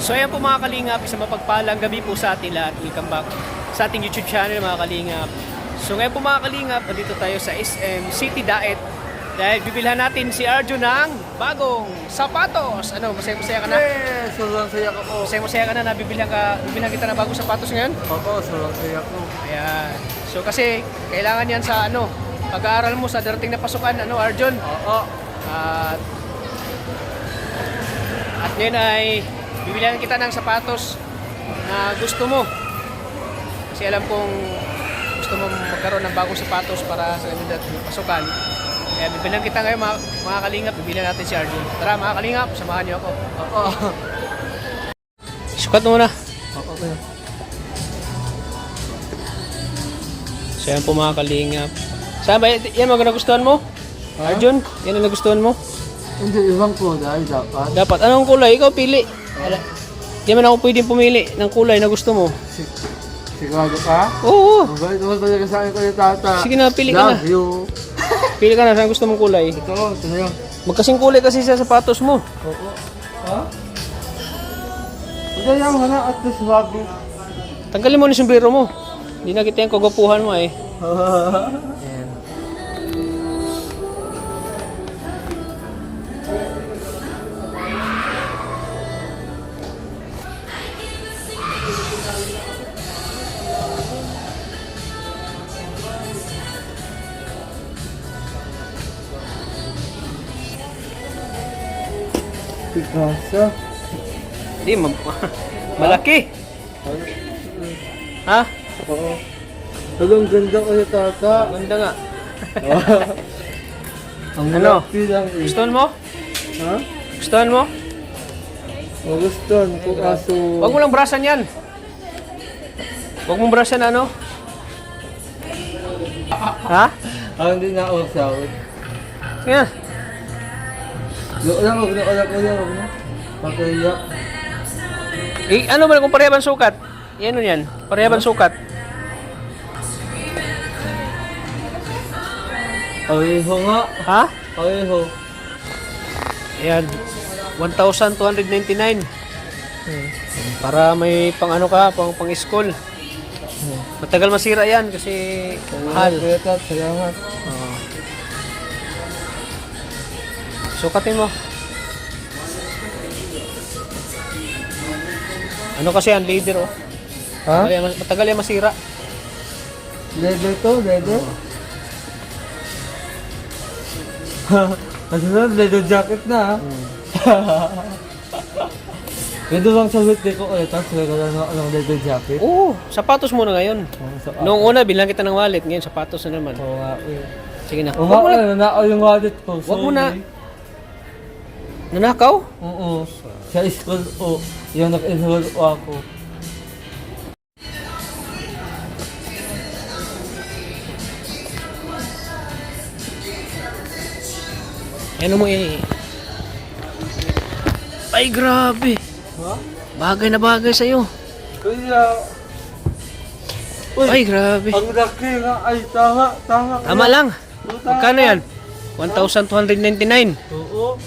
So ayan po mga kalingap, isang mapagpalang gabi po sa atin lahat. Welcome back sa ating YouTube channel mga kalingap. So ngayon po mga kalingap, nandito tayo sa SM City Daet. Dahil bibilhan natin si Arjun ng bagong sapatos. Ano, masaya-masaya ka na? Yes, sobrang saya ko po. Masaya-masaya ka na, bibilhan kita ng bagong sapatos ngayon? Opo, sobrang saya ko. Ayan. So kasi kailangan yan sa ano, pag-aaral mo sa darating na pasukan, ano Arjun? Oo. At ngayon ay bibilihan kita ng sapatos na gusto mo. Kasi alam kong gusto mo magkaroon ng bagong sapatos para sa darating na pasukan. Kaya bibilihan kita ngayon mga kalingap, bibilihan natin si Arjun. Tara mga kalingap, samahan niyo ako. Oo. Sukat mo muna. Oo, okay. So yan po mga kalingap. Saan ba? Yan mga nagustuhan mo? Ha? Arjun, yan ang nagustuhan mo? Hindi, ibang kulay dapat. Dapat. Anong kulay? Ikaw pili. Di man ako pwedeng pumili ng kulay na gusto mo. Sigurado ka? Oo. Mabait naman talaga sa akin ko yung tata. Sige na, pili ka na. Love you. Pili ka na. Saan gusto mong kulay? Ito na yung... Magkasing kulay kasi sa sapatos mo. Oo. Ha? Huwag yan mo na at least bago. Tanggalin mo na yung sombrero mo. Hindi na kita yung kagapuhan mo eh. Ayan. Picasa. Hindi, malaki. Ha? Oo. Talagang ganda ko yung tata. Ganda nga. Ang Ano? laki lang eh. Gustuhan mo? Ha? Gustuhan mo? Magustuhan ko kaso... Huwag mo lang brasan yan. Huwag mong brasan ano? Ha? Hindi na ako sahod. Sige na. Huwag na. Pagkayak. Eh, ano ba kung parehaban sukat? Yan yan. Parehaban sukat. Pareho nga. Ha? Pareho. Ayan. 1,299. Para may pang ano ka, pang school. Matagal masira yan kasi mahal. Kuya Tat, salamat. Oo. Sukatin mo. Ano kasi yan, leader oh. Ha? Matagal yan masira. Leather to, leather? Kasunod, leather jacket na ha. Ganda lang sa weekday ko ulit, tapos wala ng leather jacket. Oo, sapatos muna ngayon. So, Noong una, bilang kita ng wallet. Ngayon, sapatos na naman. Oo nga eh. Sige na. Oo Huwag mo nga, na. nanakaw yung wallet ko. Huwag mo na. Nanakaw? Oo. Sa school, yung nag-enroll ako. Ano mo eh. Ay, grabe. Ha? Bagay na bagay sa'yo. Kaya... Uy, Ay, grabe. ang laki nga. Ay, tama. Tama lang. Magkano yan? 1,299. Oo.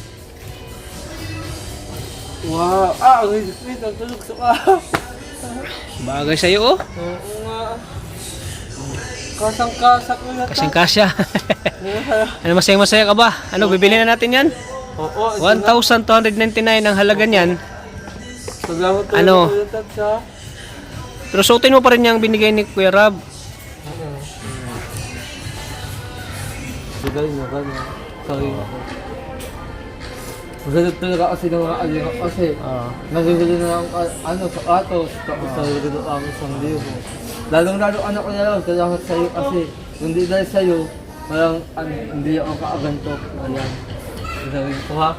Wow. Ang higit ang tulog sa ka. Bagay sa'yo oh. Oo nga. Kasang-kasa ko na Kasing kasya. Ano, masaya-masaya ka ba? Ano, bibili na natin yan? Oo. 1,299 ang halaga niyan. Salamat tayo Ano? Kuya Tat, sa... Pero suotin mo pa rin yung binigay ni Kuya Rab. Bigay mo ka na. Sorry ako. Maganda talaga kasi ng mga alingap kasi nabibili na ng sapatos tapos nabibili na ang 1,000. Lalong-lalo anak ko na lang, salamat sa'yo kasi hindi dahil sa'yo, walang hindi ako kaagantok. Ayan. Sabihin ko ha.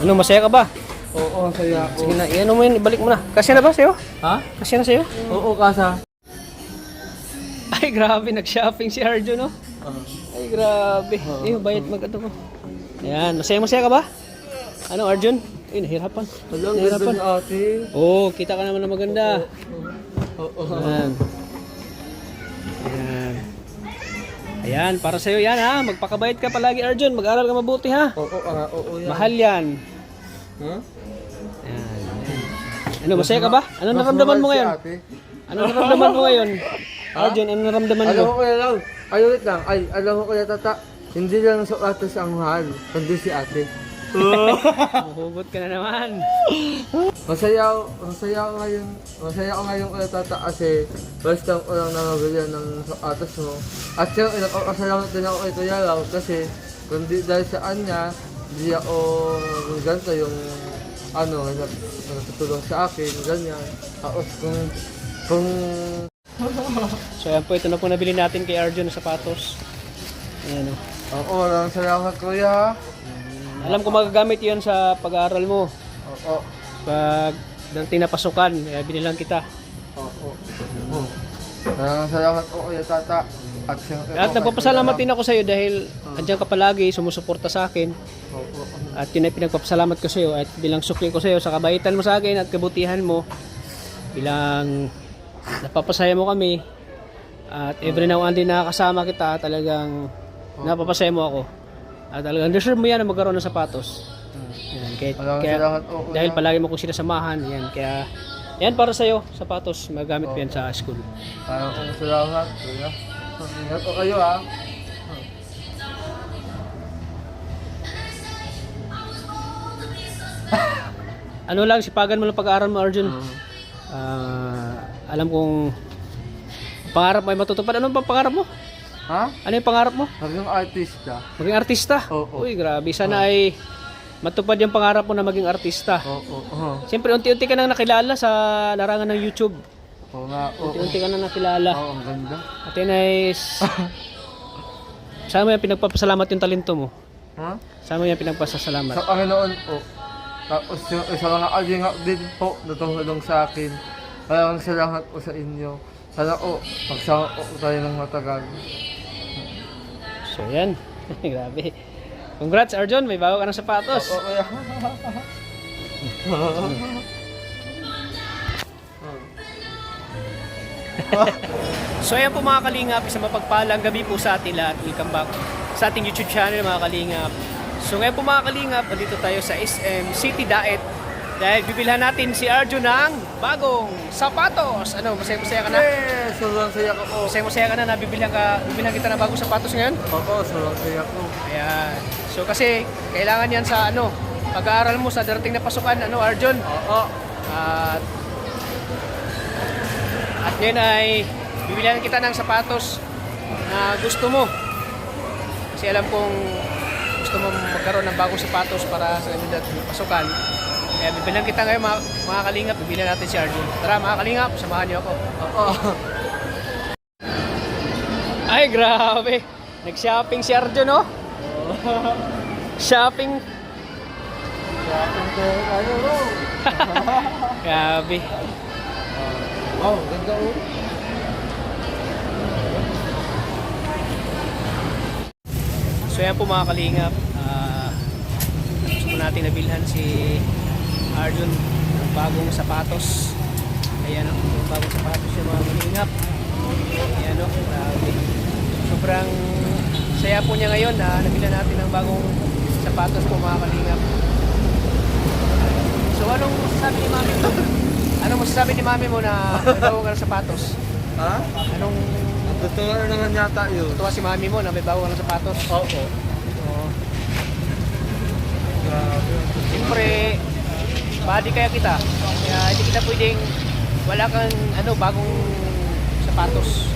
Ano, masaya ka ba? Oo, saya ako. Sige na, iyan mo yun, ibalik mo na. Kasya na ba sa'yo? Ha? Kasya na sa'yo? Oo, kasa. Ay, grabe, nag-shopping si Arjun, no? Ay, grabe. Ayun, bayad mag-ato ko. Ayan, masaya ka ba? Ano, Arjun? Ay, nahirapan. Alam, ganda ni ate. Oo, kita ka naman na maganda. Oo. Ayan. Ayan. Ayan, para sa'yo yan ha. Magpakabait ka palagi, Arjun. Mag-aral ka mabuti ha. Oo yan. Mahal yan. Huh? Ayan. Ano, masaya ka ba? Ano naramdaman mo ngayon? Ano naramdaman mo ngayon? Arjun, ano naramdaman Alam mo? ko kaya lang. Ay, wait lang. Ay, alam ko kaya tata. Hindi lang sa atas ang mahal. Kundi si ate. Mahugot ka na naman. Masaya ako ngayon. Masaya ako ngayon kaya tata kasi basta ko lang nangabili ng atas mo. At yung inakasalamat din ako kay Kuya Lau kasi kundi dahil sa kanya, hindi ako ganito yung ano, natutulong sa akin, ganyan. Tapos kung So ayan po, ito na po nabili natin kay Arjun na sapatos. Ayan o. oo, walang salamat Kuya. Alam ko magagamit yan sa pag-aaral mo. Oo. Pag dating na pasukan, kaya binilang kita. Oo. Walang salamat po Kuya Tata. At nagpapasalamat din ako sa iyo dahil andyan ka palagi, sumusuporta sa akin. Oo. At yun ay pinagpapasalamat ko sa iyo at bilang sukli ko sa iyo sa kabaitan mo sa akin at kabutihan mo. Bilang napapasaya mo kami. At every now and then nakakasama kita, talagang napapasaya mo ako. At talagang deserve mo yan na magkaroon ng sapatos. Yan, Maraming salamat po Kuya. dahil palagi mo kong sinasamahan. Yan, kaya yan para sa iyo, sapatos, magagamit ko yan sa school. Maraming salamat Kuya. Ingat po kayo ha. Ano lang, sipagan mo lang pag-aaral mo, Arjun. Alam kong pangarap mo ay matutupad. Ano bang pangarap mo? Ha? Ano yung pangarap mo? Maging artista. Maging artista? Oo. Uy, grabe. Sana ay matupad yung pangarap mo na maging artista. Oo. Siyempre, unti-unti ka nang nakilala sa larangan ng YouTube. Oo nga. Oo. Unti-unti ka nang nakilala. Oo, ang ganda. At yun ay... Sana mo yung pinagpapasalamat yung talento mo. Ha? Sana mo yung pinagpapasalamat. Sa Panginoon po. Tapos yung sa mga kalingap din po na tumulong sa akin. Maraming salamat po sa inyo. Sana po, magsama po tayo ng matagal. So, yan. Grabe. Congrats, Arjun. May bago ka ng sapatos. Oo, kaya. So ayan po mga kalingap, isang mapagpalang gabi po sa atin lahat. Welcome back sa ating YouTube channel mga kalingap. So ngayon po mga kalingap, nandito tayo sa SM City Daet dahil bibilhan natin si Arjun ng bagong sapatos. Ano, masaya-masaya ka na? Sobrang saya ko po. Masaya-masaya ka na na bibilhan kita ng bagong sapatos ngayon? Oo, sobrang saya ko. Ayan. So kasi kailangan yan sa ano, pag-aaral mo sa darating na pasukan, ano Arjun? Oo. At ngayon ay bibilihan kita ng sapatos na gusto mo. Kasi alam kong gusto mo magkaroon ng bagong sapatos para sa pasukan. Kaya bibilihan kita ngayon mga kalingap, bibilihan natin si Arjun. Tara mga kalingap, samahan niyo ako. Oo. Ay grabe, nag-shopping si Arjun oh. Shopping. Shopping tayo, bro. Grabe. Oh, ganda oh. So yan po mga kalingap, gusto natin nabilhan si Arjun ng bagong sapatos. Ayan o, yung bagong sapatos yung mga kalingap. Ayan o, grabe. Sobrang saya po niya ngayon na nabilhan natin ng bagong sapatos po mga kalingap. So anong masasabi ni mami mo? Anong masasabi ni mami mo na may bagong ka ng sapatos? Ha? Anong Totoo na naman yata yun. tuwa si mami mo na may bagong ka ng sapatos? Oo. Oo. Grabe. Siyempre, body kaya kita. Kaya hindi kita pwedeng wala kang ano, bagong sapatos.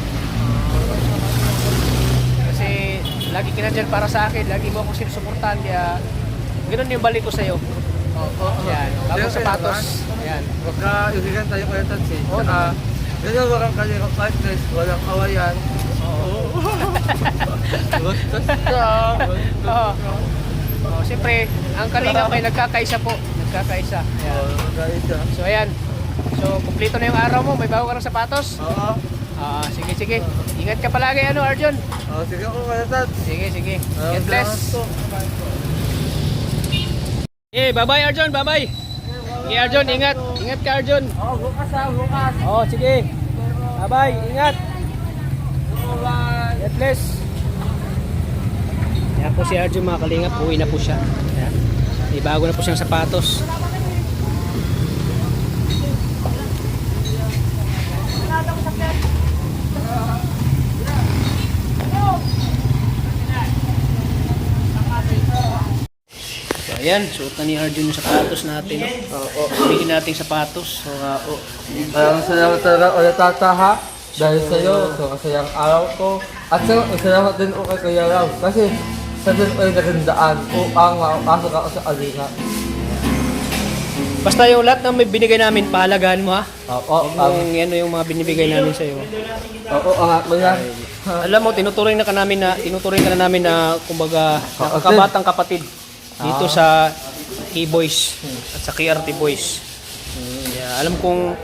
Kasi lagi ka nandyan para sa akin, lagi mo akong sinusuportahan. Kaya ganoon yung balik ko sa'yo. Oo. Yan, bagong sapatos. Yan. Huwag ka ibigan tayo kaya tatsi. Oo Saka, ganyan walang kalingap partners, walang awayan. Oo. Bastos ka. Oo. Oh, siyempre, ang kalingap ay nagkakaisa po. Nagkakaisa. Yan. Oo, guys ah. So ayan. So, kumpleto na yung araw mo. May bago ka ng sapatos. Oo. Sige, sige. Ingat ka palagi, ano, Arjun? Oo, sige ako kaya tats. Sige, sige. God bless. Bye-bye, Arjun. Bye-bye. Arjun, ingat. Ingat ka, Arjun. Oo, bukas ah, bukas. Sige. Bye-bye. Ingat. Bye. God bless. Kaya po si Arjo mga kalingap, uwi na po siya. Ayan. May bago na po siyang sapatos. So ayan, suot na ni Arjo yung sapatos natin. No? Oo. Bigyan natin sapatos. So, Maraming salamat talaga ulit tata ha. Dahil sa'yo, sa masayang araw ko. At salamat din o kay Kuya Rav. Kasi sa din ay nagandaan o ang pasok ako sa alina. basta yung lahat ng may binigay namin, pahalagahan mo ha. Oo, Yan yung mga binibigay namin sa iyo. oo, ang ako yan. Alam mo, tinuturing ka na namin na kumbaga kabatang kapatid dito sa K-Boys at sa KRT Boys. Yeah, alam kong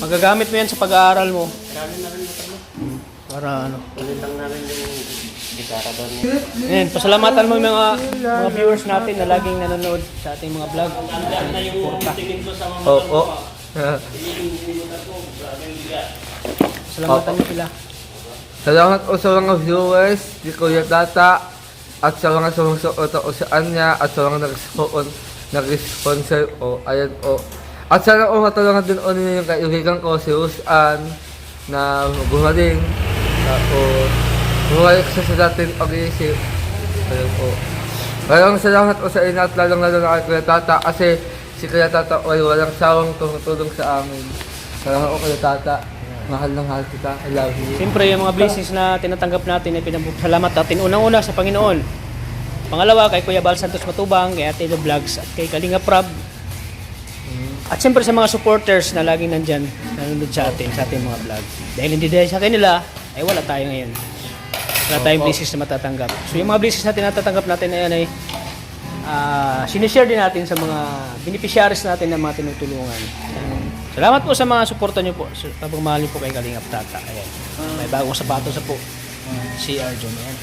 magagamit mo yan sa pag-aaral mo. Para ano. Ayan, pasalamatan mo yung mga viewers natin na laging nanonood sa ating mga vlog. Suporta. Oo. Pasalamatan mo sila. Salamat po sa mga viewers, di Kuya Tata, at sa mga sumusuot o sa anya, at sa mga nag-sponsor o, ayan o. At sana po matulungan din o ninyo yung kaibigan ko, si Usan, na gumaling. Tapos, bumalik siya sa dating pag-iisip. Ayun po. Maraming salamat po sa inyo at lalong-lalo na kay Kuya Tata kasi si Kuya Tata ay walang sawang tumutulong sa amin. Salamat po Kuya Tata. Mahal na mahal kita. I love you. Siyempre, yung mga blessings na tinatanggap natin ay pinapasalamat natin. Unang-una sa Panginoon. Pangalawa, kay Kuya Bal Santos Matubang, kay Ate The Vlogs, at kay Kalinga Prab. At siyempre sa mga supporters na laging nandyan, nanonood sa ating mga vlog. Dahil sa kanila, ay wala tayo ngayon. Wala tayong blessings na matatanggap. So yung mga blessings natin natatanggap natin ayan ay sinishare din natin sa mga beneficiaries natin na mga tinutulungan. Salamat po sa mga suporta niyo po. Pagmamahal niyo po kay Kalingap Tata. Ayan. May bagong sapatos na po. Si Arjun. Ayan.